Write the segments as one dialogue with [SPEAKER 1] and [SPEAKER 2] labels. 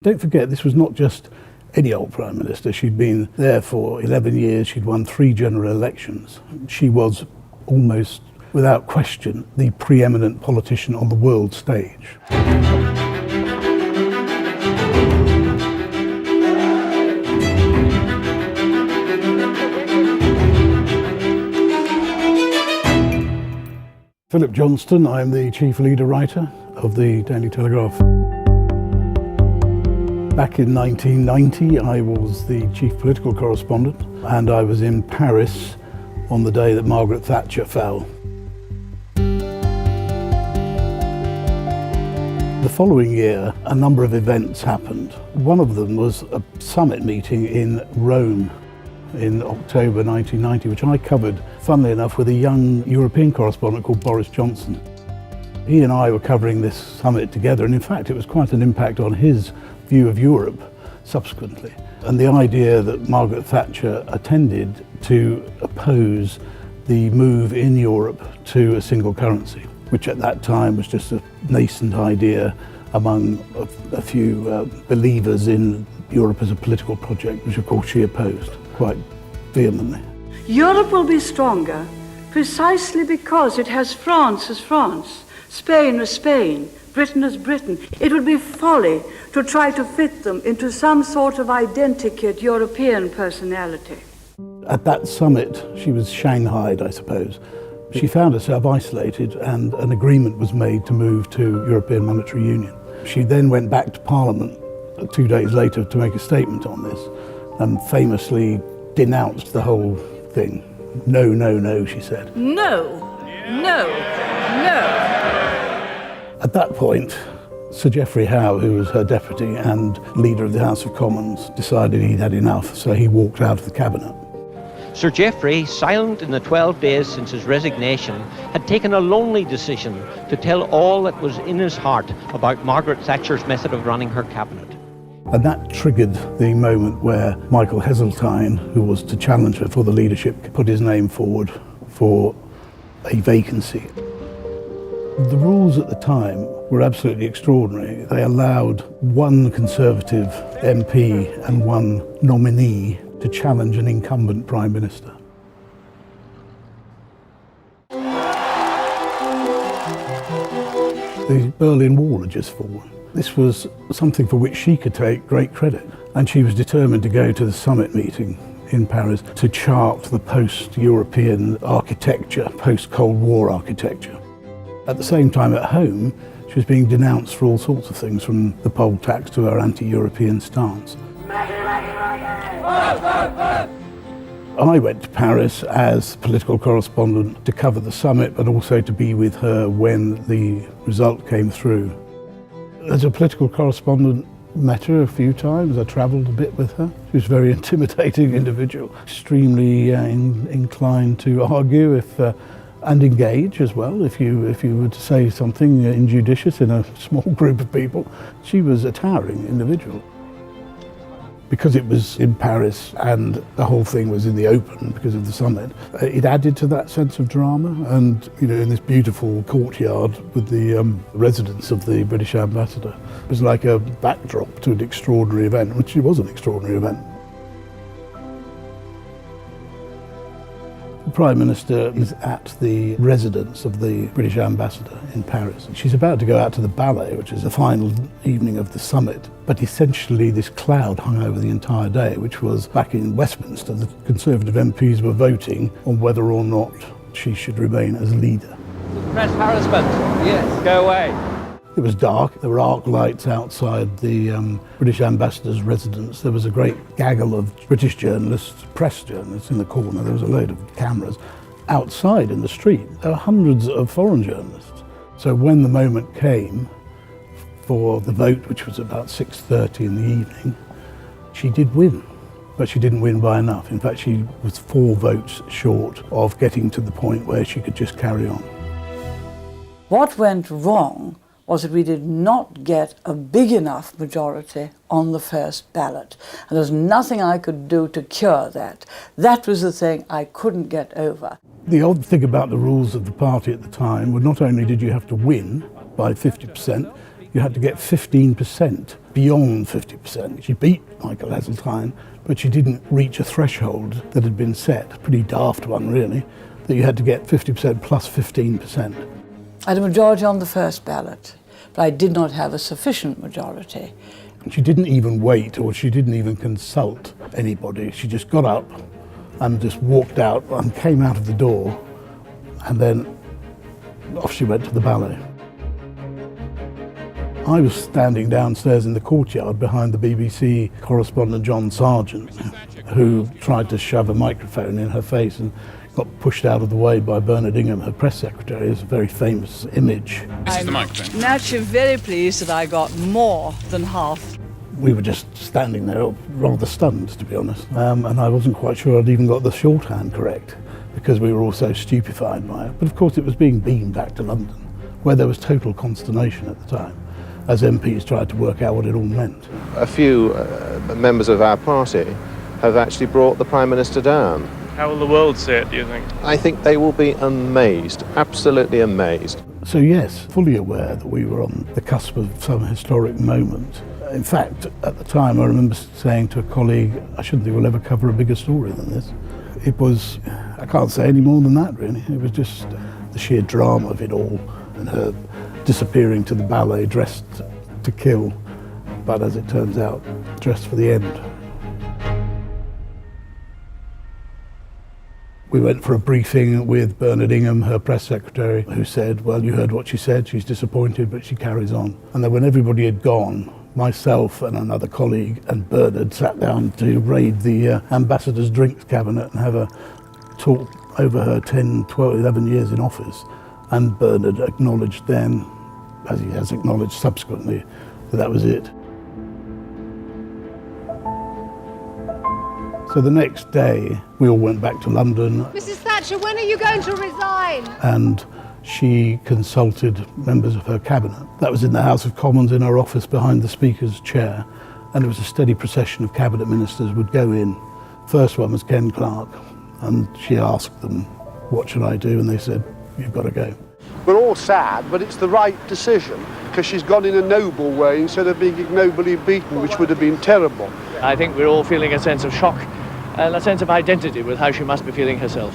[SPEAKER 1] Don't forget, this was not just any old Prime Minister. She'd been there for 11 years, she'd won 3 general elections. She was almost, without question, the preeminent politician on the world stage. Philip Johnston, I'm the chief leader writer of the Daily Telegraph. Back in 1990, I was the chief political correspondent, and I was in Paris on the day that Margaret Thatcher fell. The following year, a number of events happened. One of them was a summit meeting in Rome in October 1990, which I covered, funnily enough, with a young European correspondent called Boris Johnston. He and I were covering this summit together, and in fact it was quite an impact on his view of Europe subsequently. And the idea that Margaret Thatcher attended to oppose the move in Europe to a single currency, which at that time was just a nascent idea among a few believers in Europe as a political project, which of course she opposed quite vehemently.
[SPEAKER 2] Europe will be stronger precisely because it has France as France, Spain as Spain, Britain as Britain. It would be folly to try to fit them into some sort of identikit European personality.
[SPEAKER 1] At that summit, she was shanghaied, I suppose. She found herself isolated, and an agreement was made to move to European Monetary Union. She then went back to Parliament 2 days later to make a statement on this, and famously denounced the whole thing. No, no, no, she said.
[SPEAKER 2] No, no, no.
[SPEAKER 1] At that point, Sir Geoffrey Howe, who was her deputy and leader of the House of Commons, decided he'd had enough, so he walked out of the cabinet.
[SPEAKER 3] Sir Geoffrey, silent in the 12 days since his resignation, had taken a lonely decision to tell all that was in his heart about Margaret Thatcher's method of running her cabinet.
[SPEAKER 1] And that triggered the moment where Michael Heseltine, who was to challenge her for the leadership, put his name forward for a vacancy. The rules at the time were absolutely extraordinary. They allowed one Conservative MP and one nominee to challenge an incumbent Prime Minister. The Berlin Wall had just fallen. This was something for which she could take great credit, and she was determined to go to the summit meeting in Paris to chart the post-European architecture, post-Cold War architecture. At the same time, at home, she was being denounced for all sorts of things, from the poll tax to her anti-European stance. I went to Paris as political correspondent to cover the summit, but also to be with her when the result came through. As a political correspondent, met her a few times. I travelled a bit with her. She was a very intimidating individual, extremely inclined to argue and engage as well. If you were to say something injudicious in a small group of people, she was a towering individual. Because it was in Paris and the whole thing was in the open because of the summit, it added to that sense of drama. And in this beautiful courtyard with the residence of the British ambassador, it was like a backdrop to an extraordinary event, which it was an extraordinary event. The Prime Minister is at the residence of the British ambassador in Paris. She's about to go out to the ballet, which is the final evening of the summit, but essentially this cloud hung over the entire day, which was back in Westminster. The Conservative MPs were voting on whether or not she should remain as leader.
[SPEAKER 3] Press harassment. Yes. Go away.
[SPEAKER 1] It was dark. There were arc lights outside the British ambassador's residence. There was a great gaggle of British journalists, press journalists in the corner. There was a load of cameras. Outside in the street, there were hundreds of foreign journalists. So when the moment came for the vote, which was about 6:30 in the evening, she did win. But she didn't win by enough. In fact, she was 4 votes short of getting to the point where she could just carry on.
[SPEAKER 4] What went wrong was that we did not get a big enough majority on the first ballot. And there was nothing I could do to cure that. That was the thing I couldn't get over.
[SPEAKER 1] The odd thing about the rules of the party at the time were not only did you have to win by 50%, you had to get 15% beyond 50%. She beat Michael Heseltine, but she didn't reach a threshold that had been set, a pretty daft one really, that you had to get 50% plus 15%.
[SPEAKER 4] I had a majority on the first ballot, but I did not have a sufficient majority.
[SPEAKER 1] She didn't even wait, or she didn't even consult anybody. She just got up and just walked out and came out of the door, and then off she went to the ballet. I was standing downstairs in the courtyard behind the BBC correspondent John Sargent, who tried to shove a microphone in her face and got pushed out of the way by Bernard Ingham, her press secretary. It's a very famous image.
[SPEAKER 5] This is the microphone.
[SPEAKER 4] Naturally very pleased that I got more than half.
[SPEAKER 1] We were just standing there rather stunned, to be honest, and I wasn't quite sure I'd even got the shorthand correct because we were all so stupefied by it. But of course it was being beamed back to London, where there was total consternation at the time, as MPs tried to work out what it all meant.
[SPEAKER 6] A few members of our party have actually brought the Prime Minister down.
[SPEAKER 5] How will the world see it, do you think?
[SPEAKER 6] I think they will be amazed, absolutely amazed.
[SPEAKER 1] So yes, fully aware that we were on the cusp of some historic moment. In fact, at the time I remember saying to a colleague, I shouldn't think we'll ever cover a bigger story than this. It was, I can't say any more than that really, it was just the sheer drama of it all, and her disappearing to the ballet dressed to kill, but as it turns out, dressed for the end. We went for a briefing with Bernard Ingham, her press secretary, who said, well, you heard what she said, she's disappointed, but she carries on. And then when everybody had gone, myself and another colleague and Bernard sat down to raid the ambassador's drinks cabinet and have a talk over her 10, 12, 11 years in office. And Bernard acknowledged then, as he has acknowledged subsequently, that that was it. So the next day, we all went back to London.
[SPEAKER 7] Mrs. Thatcher, when are you going to resign?
[SPEAKER 1] And she consulted members of her cabinet. That was in the House of Commons, in her office behind the Speaker's chair. And it was a steady procession of cabinet ministers would go in. First one was Ken Clarke, and she asked them, what should I do? And they said, you've got to go.
[SPEAKER 8] We're all sad, but it's the right decision, because she's gone in a noble way instead of being ignobly beaten, which would have been terrible.
[SPEAKER 9] I think we're all feeling a sense of shock and a sense of identity with how she must be feeling herself.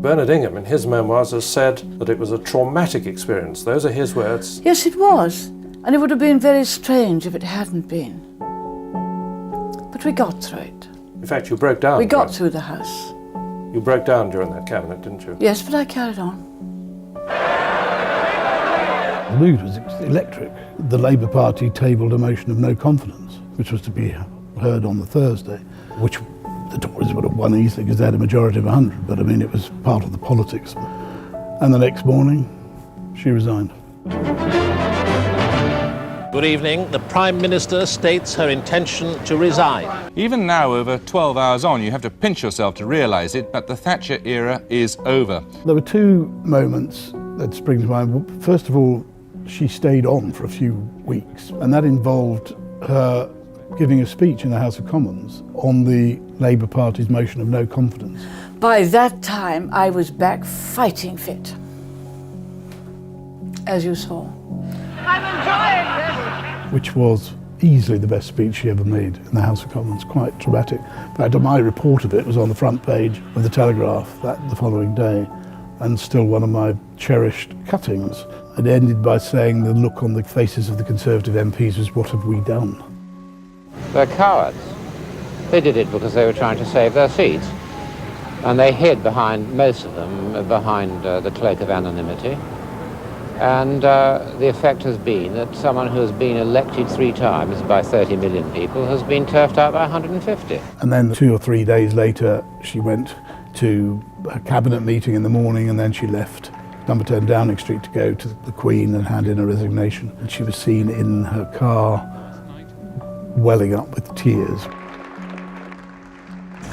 [SPEAKER 10] Bernard Ingham, in his memoirs, has said that it was a traumatic experience. Those are his words.
[SPEAKER 4] Yes, it was. And it would have been very strange if it hadn't been. But we got through it.
[SPEAKER 10] In fact, you broke down.
[SPEAKER 4] We got through the House.
[SPEAKER 10] You broke down during that cabinet, didn't you?
[SPEAKER 4] Yes, but I carried on.
[SPEAKER 1] The mood was electric. The Labour Party tabled a motion of no confidence, which was to be heard on the Thursday, which the Tories would have won easily because they had a majority of 100, but I mean, it was part of the politics. And the next morning, she resigned.
[SPEAKER 11] Good evening. The Prime Minister states her intention to resign.
[SPEAKER 12] Even now, over 12 hours on, you have to pinch yourself to realise it, but the Thatcher era is over.
[SPEAKER 1] There were two moments that spring to mind. First of all, she stayed on for a few weeks, and that involved her giving a speech in the House of Commons on the Labour Party's motion of no confidence.
[SPEAKER 4] By that time, I was back fighting fit, as you saw.
[SPEAKER 7] I'm enjoying this!
[SPEAKER 1] Which was easily the best speech she ever made in the House of Commons, quite dramatic. In fact, my report of it was on the front page of the Telegraph the following day, and still one of my cherished cuttings. It ended by saying the look on the faces of the Conservative MPs was, what have we done?
[SPEAKER 13] They're cowards. They did it because they were trying to save their seats. And they hid behind, most of them, behind the cloak of anonymity. And the effect has been that someone who has been elected 3 times by 30 million people has been turfed out by 150.
[SPEAKER 1] And then 2 or 3 days later, she went to a cabinet meeting in the morning, and then she left number 10 Downing Street to go to the Queen and hand in her resignation. And she was seen in her car welling up with tears.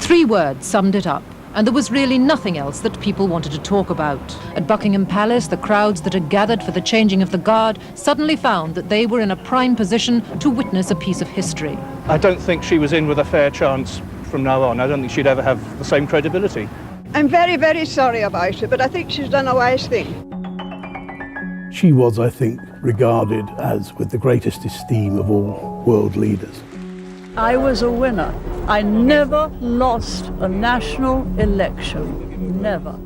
[SPEAKER 14] 3 words summed it up, and there was really nothing else that people wanted to talk about. At Buckingham Palace, the crowds that had gathered for the changing of the guard suddenly found that they were in a prime position to witness a piece of history.
[SPEAKER 5] I don't think she was in with a fair chance from now on. I don't think she'd ever have the same credibility.
[SPEAKER 7] I'm very, very sorry about it, but I think she's done a wise thing.
[SPEAKER 1] She was, I think, regarded as with the greatest esteem of all world leaders.
[SPEAKER 4] I was a winner. I never lost a national election. Never.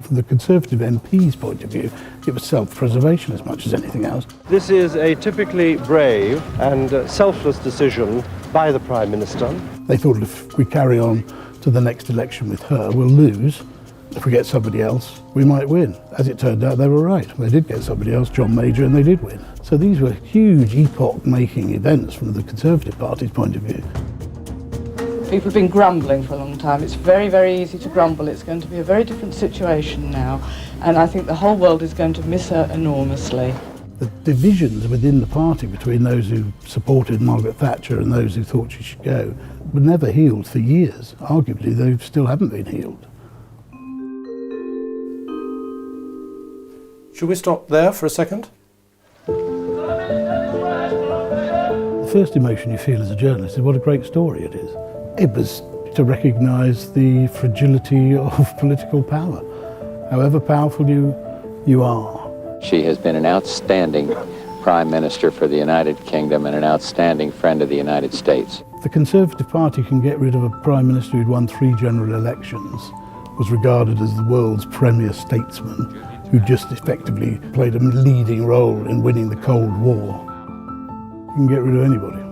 [SPEAKER 1] From the Conservative MP's point of view, it was self-preservation as much as anything else.
[SPEAKER 15] This is a typically brave and selfless decision by the Prime Minister.
[SPEAKER 1] They thought if we carry on to the next election with her, we'll lose. If we get somebody else, we might win. As it turned out, they were right. They did get somebody else, John Major, and they did win. So these were huge epoch-making events from the Conservative Party's point of view.
[SPEAKER 16] People have been grumbling for a long time. It's very, very easy to grumble. It's going to be a very different situation now, and I think the whole world is going to miss her enormously.
[SPEAKER 1] The divisions within the party between those who supported Margaret Thatcher and those who thought she should go were never healed for years. Arguably, they still haven't been healed.
[SPEAKER 10] Should we stop there for a second?
[SPEAKER 1] The first emotion you feel as a journalist is what a great story it is. It was to recognise the fragility of political power, however powerful you are.
[SPEAKER 17] She has been an outstanding Prime Minister for the United Kingdom and an outstanding friend of the United States.
[SPEAKER 1] The Conservative Party can get rid of a Prime Minister who'd won 3 general elections, was regarded as the world's premier statesman, who just effectively played a leading role in winning the Cold War. You can get rid of anybody.